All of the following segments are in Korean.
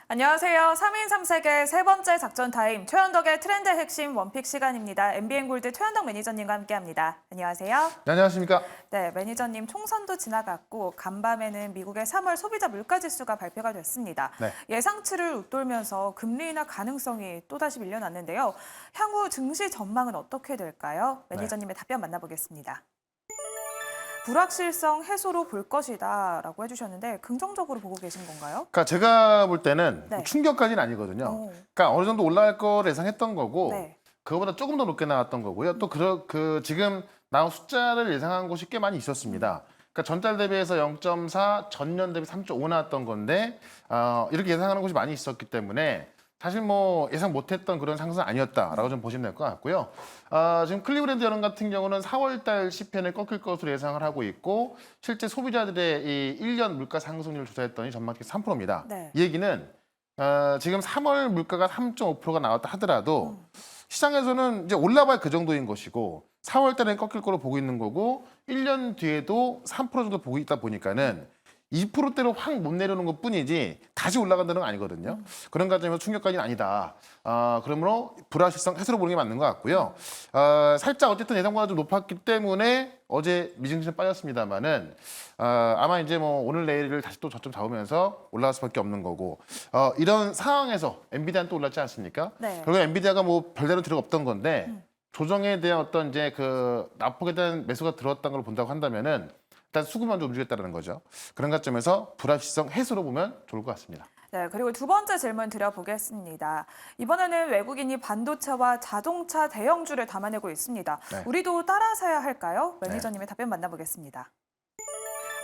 안녕하세요. 3인 3색의 세 번째 작전 타임, 최현덕의 트렌드 핵심 원픽 시간입니다. MBN골드 최현덕 매니저님과 함께합니다. 안녕하세요. 네, 안녕하십니까? 네, 매니저님 총선도 지나갔고 간밤에는 미국의 3월 소비자 물가지수가 발표가 됐습니다. 네. 예상치를 웃돌면서 금리 인하 가능성이 또다시 밀려났는데요. 향후 증시 전망은 어떻게 될까요? 매니저님의 답변 만나보겠습니다. 불확실성 해소로 볼 것이다라고 해주셨는데 긍정적으로 보고 계신 건가요? 그러니까 제가 볼 때는 네. 충격까지는 아니거든요. 오. 그러니까 어느 정도 올라갈 걸 예상했던 거고 네. 그거보다 조금 더 높게 나왔던 거고요. 또 지금 나온 숫자를 예상한 곳이 꽤 많이 있었습니다. 그러니까 전달 대비해서 0.4, 전년 대비 3.5 나왔던 건데 이렇게 예상하는 곳이 많이 있었기 때문에 사실 뭐 예상 못했던 그런 상승은 아니었다라고 좀 보시면 될 것 같고요. 지금 클리브랜드 연은 같은 경우는 4월달 CPI를 꺾일 것으로 예상을 하고 있고 실제 소비자들의 이 1년 물가 상승률 조사했더니 전망치 3%입니다. 네. 이 얘기는 지금 3월 물가가 3.5%가 나왔다 하더라도 시장에서는 이제 올라봐야 그 정도인 것이고 4월 달에 꺾일 거로 보고 있는 거고 1년 뒤에도 3% 정도 보고 있다 보니까는 2%대로 확 못 내려오는 것 뿐이지 다시 올라간다는 건 아니거든요. 그런 관점에서 충격까지는 아니다. 그러므로 불확실성 해소로 보는 게 맞는 것 같고요. 살짝 어쨌든 예상보다 좀 높았기 때문에 어제 미증시는 빠졌습니다만은 아마 이제 뭐 오늘 내일을 다시 또 저점 잡으면서 올라갈 수밖에 없는 거고 이런 상황에서 엔비디아는 또 올랐지 않습니까? 네. 결국 엔비디아가 뭐 별다른 필요가 없던 건데 조정에 대한 어떤 이제 그 낙폭에 대한 매수가 들어왔던 걸 본다고 한다면은 일단 수급만 좀 움직였다는 거죠. 그런 관점에서 불확실성 해소로 보면 좋을 것 같습니다. 네, 그리고 두 번째 질문 드려보겠습니다. 이번에는 외국인이 반도체와 자동차 대형주를 담아내고 있습니다. 네. 우리도 따라 사야 할까요? 매니저님의 답변 만나보겠습니다.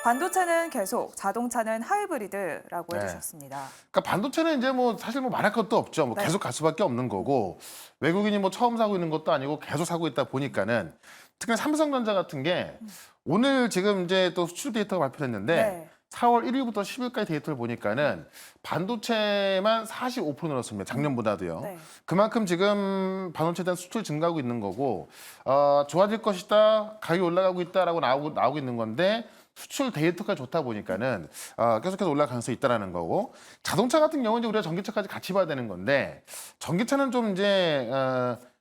반도체는 계속, 자동차는 하이브리드라고 네. 해주셨습니다. 그러니까 반도체는 이제 뭐 사실 뭐 말할 것도 없죠. 뭐 네. 계속 갈 수밖에 없는 거고 외국인이 뭐 처음 사고 있는 것도 아니고 계속 사고 있다 보니까는 특히 삼성전자 같은 게 오늘 지금 이제 또 수출 데이터가 발표됐는데 네. 4월 1일부터 10일까지 데이터를 보니까는 반도체만 45% 늘었습니다. 작년보다도요. 네. 그만큼 지금 반도체에 대한 수출 증가하고 있는 거고 좋아질 것이다, 가격이 올라가고 있다라고 나오고 있는 건데 수출 데이터가 좋다 보니까는 계속해서 올라갈 가능성이 있다라는 거고 자동차 같은 경우는 이제 우리가 전기차까지 같이 봐야 되는 건데 전기차는 좀 이제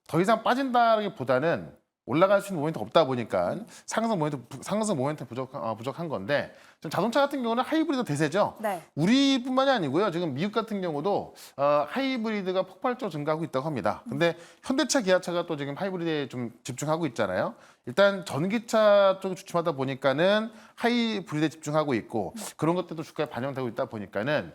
더 이상 빠진다기보다는 올라갈 수 있는 모멘트 없다 보니까 상승 모멘트 부족한 건데 지금 자동차 같은 경우는 하이브리드 대세죠. 네. 우리뿐만이 아니고요. 지금 미국 같은 경우도 하이브리드가 폭발적으로 증가하고 있다고 합니다. 근데 현대차, 기아차가 또 지금 하이브리드에 좀 집중하고 있잖아요. 일단 전기차 쪽에 주춤하다 보니까는 하이브리드에 집중하고 있고 그런 것들도 주가에 반영되고 있다 보니까는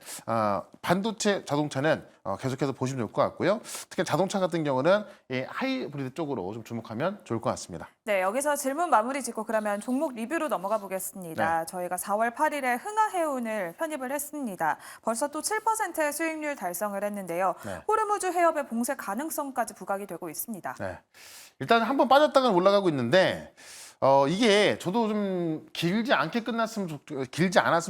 반도체 자동차는 계속해서 보시면 좋을 것 같고요. 특히 자동차 같은 경우는 이 하이브리드 쪽으로 좀 주목하면 좋을 것 같습니다. 네, 여기서 질문 마무리 짓고 그러면 종목 리뷰로 넘어가 보겠습니다. 네. 저희가 4월 8일에 흥하해운을 편입을 했습니다. 벌써 또 7%의 수익률 달성을 했는데요. 네. 호르무즈 해협의 봉쇄 가능성까지 부각이 되고 있습니다. 네. 일단 한번 빠졌다가 올라가고 있는데 이게 저도 좀 길지 않았으면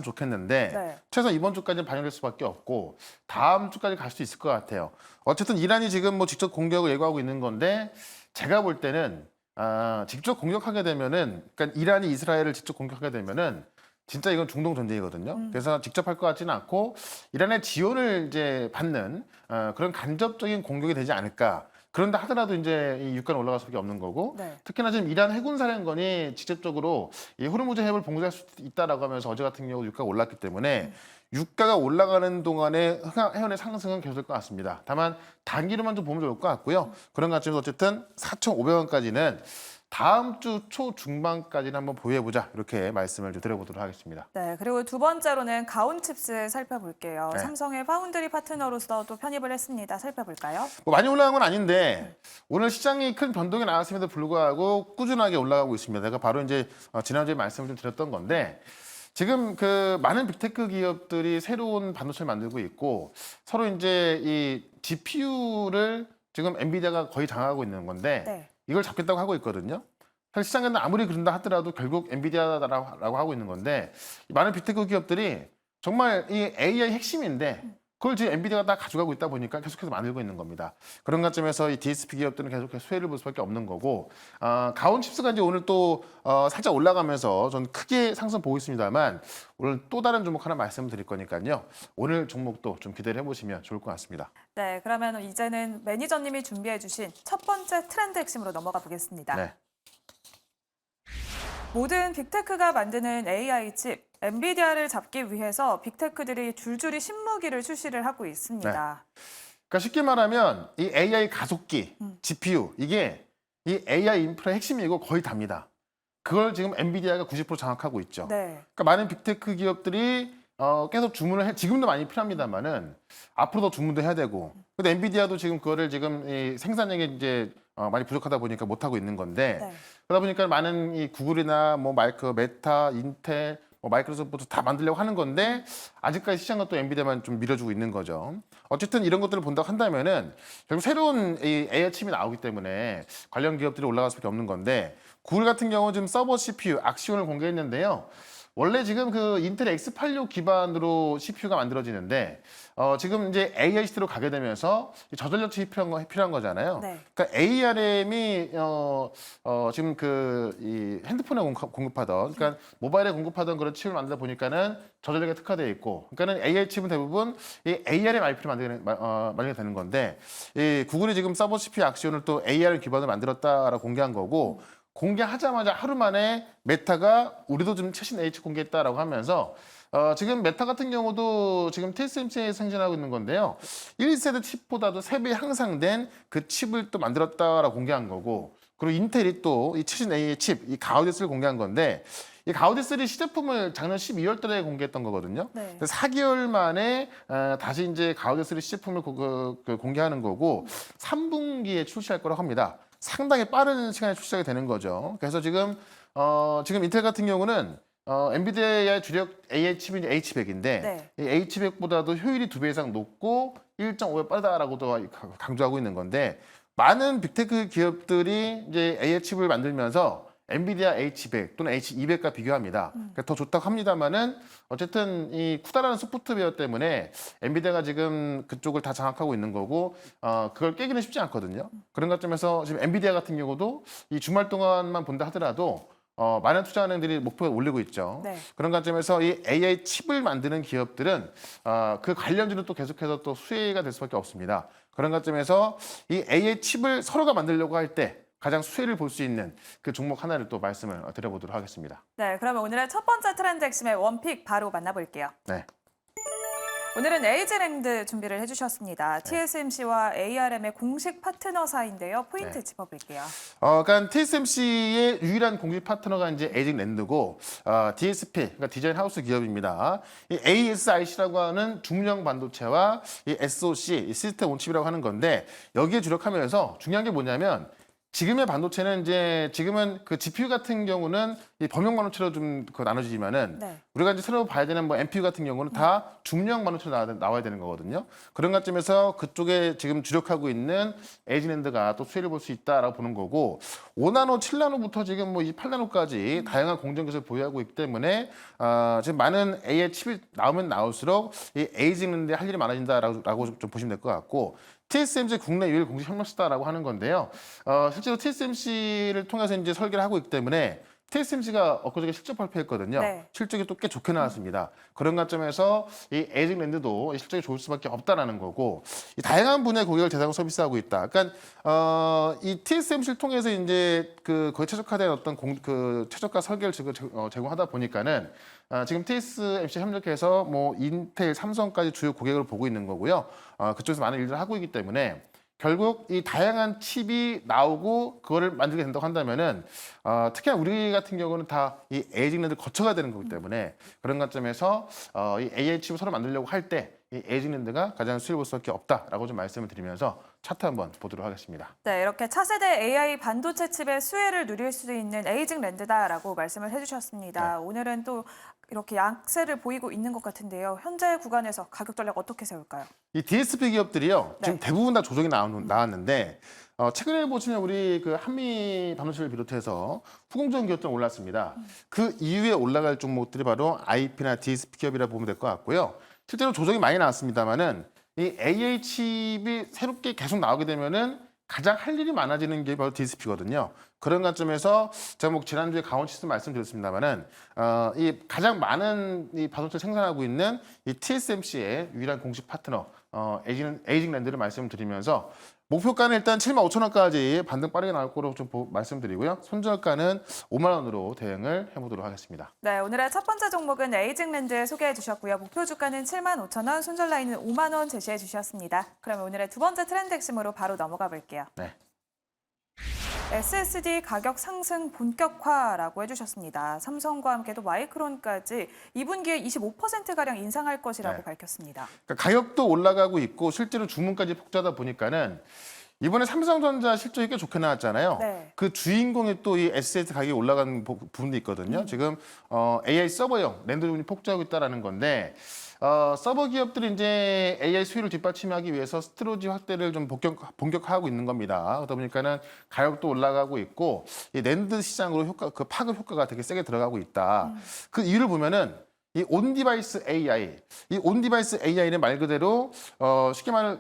좋겠는데 네. 최소한 이번 주까지는 반영될 수밖에 없고 다음 주까지 갈 수 있을 것 같아요. 어쨌든 이란이 지금 뭐 직접 공격을 예고하고 있는 건데 제가 볼 때는 직접 공격하게 되면은 그러니까 이란이 이스라엘을 직접 공격하게 되면은 진짜 이건 중동 전쟁이거든요. 그래서 직접 할 것 같지는 않고 이란의 지원을 이제 받는 그런 간접적인 공격이 되지 않을까. 그런다 하더라도 이제 이 유가는 올라갈 수밖에 없는 거고 네. 특히나 지금 이란 해군사령관이 직접적으로 이 호르무즈 해협을 봉쇄할 수 있다라고 하면서 어제 같은 경우 유가가 올랐기 때문에 유가가 올라가는 동안에 해운의 상승은 계속될 것 같습니다. 다만 단기로만 좀 보면 좋을 것 같고요. 그런 관점에서 어쨌든 4,500원까지는 다음 주 초중반까지는 한번 보유해보자 이렇게 말씀을 좀 드려보도록 하겠습니다. 네, 그리고 두 번째로는 가온칩스 살펴볼게요. 네. 삼성의 파운드리 파트너로서 또 편입을 했습니다. 살펴볼까요? 뭐 많이 올라간 건 아닌데 오늘 시장이 큰 변동이 나왔음에도 불구하고 꾸준하게 올라가고 있습니다. 제가 바로 이제 지난주에 말씀을 좀 드렸던 건데 지금 그 많은 빅테크 기업들이 새로운 반도체를 만들고 있고 서로 이제 이 GPU를 지금 엔비디아가 거의 장악하고 있는 건데 네. 이걸 잡겠다고 하고 있거든요. 사실 시장에는 아무리 그런다 하더라도 결국 엔비디아라고 하고 있는 건데 많은 빅테크 기업들이 정말 이 AI 핵심인데 그걸 그걸 지금 엔비디아가 다 가져가고 있다 보니까 계속해서 만들고 있는 겁니다. 그런 관점에서 이 DSP 기업들은 계속해서 수혜를 볼 수밖에 없는 거고, 가온 칩스가 이제 오늘 또 살짝 올라가면서 저는 크게 상승 보고 있습니다만, 오늘 또 다른 종목 하나 말씀드릴 거니까요. 오늘 종목도 좀 기대를 해보시면 좋을 것 같습니다. 네, 그러면 이제는 매니저님이 준비해 주신 첫 번째 트렌드 핵심으로 넘어가 보겠습니다. 네. 모든 빅테크가 만드는 AI 칩, 엔비디아를 잡기 위해서 빅테크들이 줄줄이 신무기를 출시를 하고 있습니다. 그러니까 쉽게 말하면 이 AI 가속기, GPU 이게 이 AI 인프라의 핵심이고 거의 답니다. 그걸 지금 엔비디아가 90% 장악하고 있죠. 네. 그러니까 많은 빅테크 기업들이 계속 주문을 지금도 많이 필요합니다만은 앞으로도 주문도 해야 되고, 근데 엔비디아도 지금 그거를 지금 이 생산량이 이제 많이 부족하다 보니까 못 하고 있는 건데, 네. 그러다 보니까 많은 이 구글이나 뭐 메타, 인텔, 뭐 마이크로소프트 다 만들려고 하는 건데 아직까지 시장은 또 엔비디아만 좀 밀어주고 있는 거죠. 어쨌든 이런 것들을 본다고 한다면은 결국 새로운 이 AI 칩이 나오기 때문에 관련 기업들이 올라갈 수밖에 없는 건데, 구글 같은 경우 지금 서버 CPU 악시온을 공개했는데요. 원래 지금 그 인텔 X86 기반으로 CPU가 만들어지는데 지금 이제 AI 시대로 가게 되면서 저전력 칩이 필요한 거잖아요. 네. 그러니까 ARM이 지금 그 이 핸드폰에 공급하던, 그러니까 모바일에 공급하던 그런 칩을 만들다 보니까는 저전력에 특화되어 있고, 그러니까는 AI 칩은 대부분 이 ARM IP를 만들게 되는 건데, 이 구글이 지금 서버 CPU 악시온을 또 AR 기반으로 만들었다라고 공개한 거고. 공개하자마자 하루 만에 메타가 우리도 좀 최신 H 공개했다라고 하면서 지금 메타 같은 경우도 지금 TSMC에 생산하고 있는 건데요. 1세대 칩보다도 3배 향상된 그 칩을 또 만들었다라고 공개한 거고, 그리고 인텔이 또 이 최신 AI 칩, 이 가우디스를 공개한 건데, 이 가우디3 시제품을 작년 12월 달에 공개했던 거거든요. 네. 4개월 만에 다시 이제 가우디3 시제품을 공개하는 거고, 3분기에 출시할 거라고 합니다. 상당히 빠른 시간에 출시하게 되는 거죠. 그래서 지금 인텔 같은 경우는 엔비디아의 주력 AI 칩인 H100인데, 네. 이 H100보다도 효율이 2배 이상 높고 1.5배 빠르다라고도 강조하고 있는 건데, 많은 빅테크 기업들이 이제 AI 칩을 만들면서 엔비디아 H100 또는 H200과 비교합니다. 그러니까 더 좋다고 합니다만은 어쨌든 이 쿠다라는 소프트웨어 때문에 엔비디아가 지금 그쪽을 다 장악하고 있는 거고, 그걸 깨기는 쉽지 않거든요. 그런 관점에서 지금 엔비디아 같은 경우도 이 주말 동안만 본다 하더라도 많은 투자은행들이 목표를 올리고 있죠. 네. 그런 관점에서 이 AI 칩을 만드는 기업들은 그 관련주는 또 계속해서 또 수혜가 될 수밖에 없습니다. 그런 관점에서 이 AI 칩을 서로가 만들려고 할 때 가장 수혜를 볼 수 있는 그 종목 하나를 또 말씀을 드려보도록 하겠습니다. 네, 그러면 오늘의 첫 번째 트렌드 핵심의 원픽 바로 만나볼게요. 네. 오늘은 에이지랜드 준비를 해주셨습니다. TSMC와 ARM의 공식 파트너사인데요. 포인트 네. 짚어볼게요. 그러니까 TSMC의 유일한 공식 파트너가 이제 에이징랜드고, DSP, 그러니까 디자인 하우스 기업입니다. 이 ASIC라고 하는 중량 반도체와 이 SoC, 이 시스템 온칩이라고 하는 건데, 여기에 주력하면서 중요한 게 뭐냐면, 지금의 반도체는 이제 지금은 그 GPU 같은 경우는 이 범용 반도체로 좀 나눠지지만은, 네. 우리가 이제 새로 봐야 되는 뭐 MPU 같은 경우는 다 중량 반도체로 나와야 되는 거거든요. 그런 관점에서 그쪽에 지금 주력하고 있는 에이징랜드가 또 수혜를 볼 수 있다라고 보는 거고, 5나노, 7나노부터 지금 뭐 28나노까지 다양한 공정 기술을 보유하고 있기 때문에 지금 많은 AI 칩이 나오면 나올수록 이 에이징랜드에 할 일이 많아진다라고 좀 보시면 될 것 같고, TSMC 국내 유일 공식 협력사다라고 하는 건데요. 실제로 TSMC를 통해서 이제 설계를 하고 있기 때문에 TSMC가 엊그저께 실적 발표했거든요. 네. 실적이 또 꽤 좋게 나왔습니다. 그런 관점에서 이 에이징랜드도 실적이 좋을 수밖에 없다라는 거고, 이 다양한 분야의 고객을 대상으로 서비스하고 있다. 그러니까 이 TSMC를 통해서 이제 거의 최적화된 어떤 최저가 설계를 제공하다 보니까는 지금 TSMC 협력해서 뭐 인텔, 삼성까지 주요 고객을 보고 있는 거고요. 그쪽에서 많은 일들을 하고 있기 때문에 결국 이 다양한 칩이 나오고 그거를 만들게 된다고 한다면은 특히나 우리 같은 경우는 다 이 에이징랜드를 거쳐가야 되는 거기 때문에, 그런 관점에서 이 AI 칩을 서로 만들려고 할 때 이 에이징랜드가 가장 수혜를 볼 수밖에 없다라고 좀 말씀을 드리면서 차트 한번 보도록 하겠습니다. 네, 이렇게 차세대 AI 반도체 칩의 수혜를 누릴 수 있는 에이징랜드다라고 말씀을 해주셨습니다. 네. 오늘은 또 이렇게 양세를 보이고 있는 것 같은데요. 현재 구간에서 가격 전략 어떻게 세울까요? 이 DSP 기업들이요, 지금 네. 대부분 다 조정이 나왔는데, 최근에 보시면 우리 그 한미 반도체를 비롯해서 후공정 기업들은 올랐습니다. 그 이후에 올라갈 종목들이 바로 IP나 DSP 기업이라 보면 될 것 같고요. 실제로 조정이 많이 나왔습니다만은 이 AI 칩이 새롭게 계속 나오게 되면은 가장 할 일이 많아지는 게 바로 DSP거든요. 그런 관점에서 제가 뭐 지난주에 강원치도 말씀드렸습니다만은 이 가장 많은 이 반도체 생산하고 있는 이 TSMC의 유일한 공식 파트너 에이징랜드를 말씀드리면서 목표가는 일단 75,000원까지 반등 빠르게 나올 거로 좀 말씀드리고요. 손절가는 5만 원으로 대응을 해보도록 하겠습니다. 네, 오늘의 첫 번째 종목은 에이징랜드 소개해 주셨고요. 목표 주가는 75,000원, 손절 라인은 5만 원 제시해 주셨습니다. 그러면 오늘의 두 번째 트렌드 핵심으로 바로 넘어가 볼게요. 네. SSD 가격 상승 본격화라고 해주셨습니다. 삼성과 함께도 마이크론까지 2분기에 25%가량 인상할 것이라고 네. 밝혔습니다. 그러니까 가격도 올라가고 있고 실제로 주문까지 폭주하다 보니까는 이번에 삼성전자 실적이 꽤 좋게 나왔잖아요. 네. 그 주인공이 또 이 SSD 가격이 올라간 부분도 있거든요. 지금 AI 서버용 랜드 부분이 폭주하고 있다라는 건데 서버 기업들이 이제 AI 수요를 뒷받침하기 위해서 스토리지 확대를 좀 본격화하고 있는 겁니다. 그러다 보니까는 가격도 올라가고 있고 이 랜드 시장으로 그 파급 효과가 되게 세게 들어가고 있다. 그 이유를 보면은 이 온디바이스 AI, 이 온디바이스 AI는 말 그대로 쉽게 말해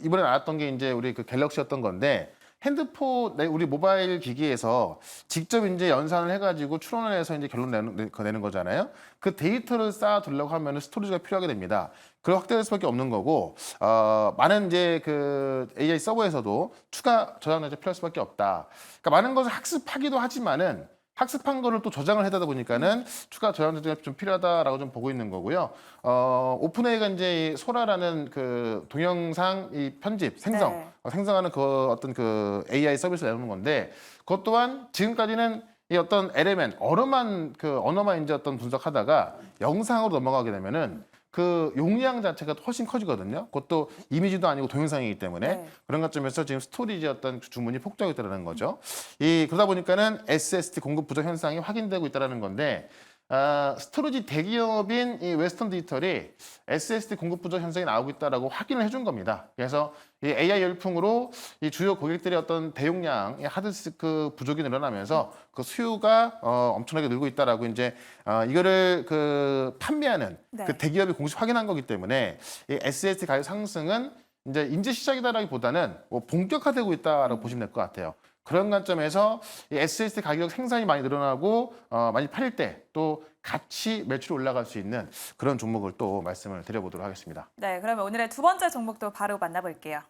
이번에 나왔던 게 이제 우리 그 갤럭시였던 건데 핸드폰 우리 모바일 기기에서 직접 이제 연산을 해가지고 추론을 해서 이제 결론 내는 거잖아요. 그 데이터를 쌓아두려고 하면 스토리지가 필요하게 됩니다. 그걸 확대할 수밖에 없는 거고 많은 이제 그 AI 서버에서도 추가 저장자가 필요할 수밖에 없다. 그러니까 많은 것을 학습하기도 하지만은 학습한 거를 또 저장을 해다 보니까는 추가 저장자가 좀 필요하다라고 좀 보고 있는 거고요. 오픈AI가 이제 소라라는 그 동영상 이 편집, 생성, 네. 생성하는 그 어떤 그 AI 서비스를 내놓는 건데 그것 또한 지금까지는 이 어떤 LMN, 언어만 이제 어떤 분석하다가 영상으로 넘어가게 되면은 그 용량 자체가 훨씬 커지거든요. 그것도 이미지도 아니고 동영상이기 때문에 네. 그런 관점에서 지금 스토리지 어떤 주문이 폭주하고 있다는 거죠. 그러다 보니까는 SSD 공급 부족 현상이 확인되고 있다는 건데 스토리지 대기업인 이 웨스턴 디지털이 SSD 공급 부족 현상이 나오고 있다라고 확인을 해준 겁니다. 그래서 이 AI 열풍으로 이 주요 고객들의 어떤 대용량 하드디스크 부족이 늘어나면서 그 수요가 엄청나게 늘고 있다라고 이제 이거를 그 판매하는 네. 그 대기업이 공식 확인한 거기 때문에 이 SSD 가격 상승은 이제 인제 시작이다라기보다는 뭐 본격화되고 있다라고 보시면 될 것 같아요. 그런 관점에서 이 SSD 가격 생산이 많이 늘어나고 많이 팔릴 때 또 같이 매출이 올라갈 수 있는 그런 종목을 또 말씀을 드려보도록 하겠습니다. 네, 그러면 오늘의 두 번째 종목도 바로 만나볼게요.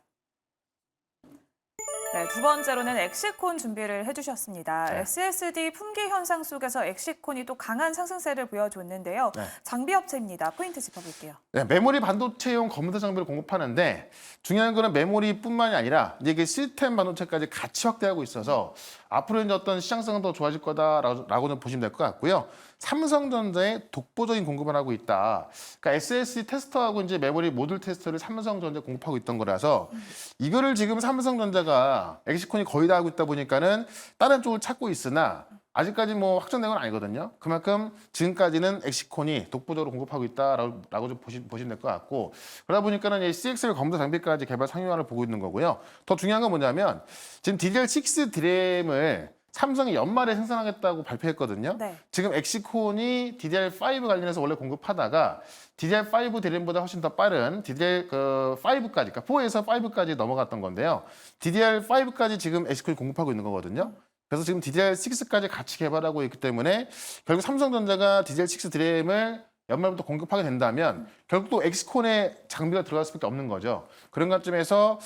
네, 두 번째로는 엑시콘 준비를 해주셨습니다. 네. SSD 품귀 현상 속에서 엑시콘이 또 강한 상승세를 보여줬는데요. 네. 장비 업체입니다. 포인트 짚어볼게요. 네, 메모리 반도체용 검은색 장비를 공급하는데 중요한 거는 메모리뿐만이 아니라 이게 시스템 반도체까지 같이 확대하고 있어서 앞으로 이제 어떤 시장성은 더 좋아질 거다라고는 보시면 될 것 같고요. 삼성전자의 독보적인 공급을 하고 있다. 그러니까 SSD 테스터하고 이제 메모리 모듈 테스터를 삼성전자 공급하고 있던 거라서 이거를 지금 삼성전자가 엑시콘이 거의 다 하고 있다 보니까는 다른 쪽을 찾고 있으나 아직까지 뭐 확정된 건 아니거든요. 그만큼 지금까지는 엑시콘이 독보적으로 공급하고 있다라고 좀 보시면 될 것 같고 그러다 보니까는 이 CXL 검도 장비까지 개발 상용화를 보고 있는 거고요. 더 중요한 건 뭐냐면 지금 DDR6 DRAM을 삼성이 연말에 생산하겠다고 발표했거든요. 네. 지금 엑시콘이 DDR5 관련해서 원래 공급하다가 DDR5 DRAM보다 훨씬 더 빠른 DDR5까지, 그러니까 4에서 5까지 넘어갔던 건데요. DDR5까지 지금 엑시콘이 공급하고 있는 거거든요. 그래서 지금 DDR6까지 같이 개발하고 있기 때문에 결국 삼성전자가 DDR6 DRAM을 연말부터 공급하게 된다면 결국 또 엑시콘의 장비가 들어갈 수밖에 없는 거죠. 그런 관점에서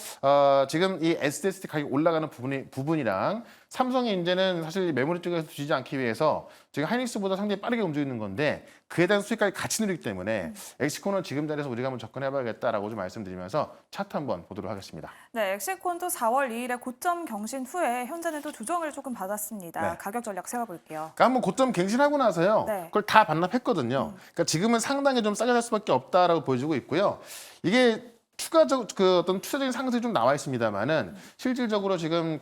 지금 이 SSD 가격이 올라가는 부분이랑 삼성이 이제는 사실 메모리 쪽에서 주지 않기 위해서 지금 하이닉스보다 상당히 빠르게 움직이는 건데 그에 대한 수익까지 같이 누리기 때문에 엑시콘은 지금 자리에서 우리가 한번 접근해봐야겠다라고 좀 말씀드리면서 차트 한번 보도록 하겠습니다. 네, 엑시콘도 4월 2일에 고점 경신 후에 현재는 또 조정을 조금 받았습니다. 네. 가격 전략 세워볼게요. 그러니까 한번 고점 갱신하고 나서요. 네. 그걸 다 반납했거든요. 그러니까 지금은 상당히 좀 싸게 살 수밖에 없다라고 보여지고 있고요. 이게 추가적 어떤 투자적인 상승이 좀 나와 있습니다만은 실질적으로 지금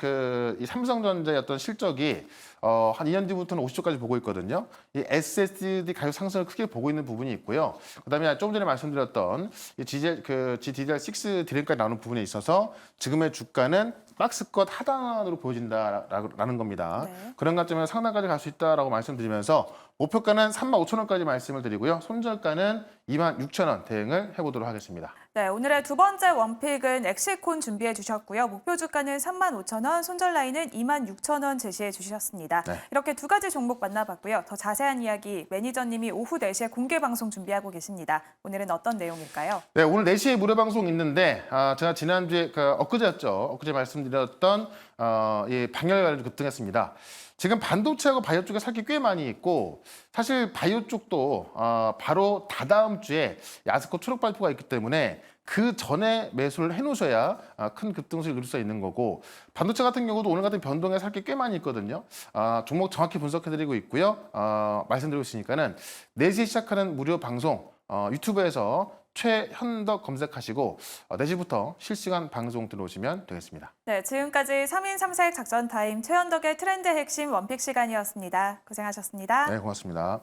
이 삼성전자의 어떤 실적이 한 2년 뒤부터는 50조까지 보고 있거든요. 이 SSD 가격 상승을 크게 보고 있는 부분이 있고요. 그다음에 조금 전에 말씀드렸던 이 DDR6 DRAM까지 나오는 부분에 있어서 지금의 주가는 박스권 하단으로 보여진다라는 겁니다. 네. 그런 관점에서 상단까지 갈 수 있다라고 말씀드리면서 목표가는 35,000원까지 말씀을 드리고요. 손절가는 26,000원 대응을 해보도록 하겠습니다. 네, 오늘의 두 번째 원픽은 엑시콘 준비해 주셨고요. 목표 주가는 35,000원, 손절 라인은 26,000원 제시해 주셨습니다. 네. 이렇게 두 가지 종목 만나봤고요. 더 자세한 이야기 매니저님이 오후 4시에 공개 방송 준비하고 계십니다. 오늘은 어떤 내용일까요? 네, 오늘 4시에 무료 방송 있는데 제가 지난주에 엊그제였죠. 엊그제 말씀드렸던 이 방열가를 급등했습니다. 지금 반도체하고 바이오 쪽에 살 게 꽤 많이 있고 사실 바이오 쪽도 바로 다다음 주에 야스코 초록 발표가 있기 때문에 그 전에 매수를 해놓으셔야 큰 급등수를 누릴 수 있는 거고 반도체 같은 경우도 오늘 같은 변동에 살 게 꽤 많이 있거든요. 종목 정확히 분석해드리고 있고요. 말씀드리고 있으니까는 4시에 시작하는 무료 방송 유튜브에서 최현덕 검색하시고 4시부터 실시간 방송 들어오시면 되겠습니다. 네, 지금까지 3인 3색 작전 타임 최현덕의 트렌드 핵심 원픽 시간이었습니다. 고생하셨습니다. 네, 고맙습니다.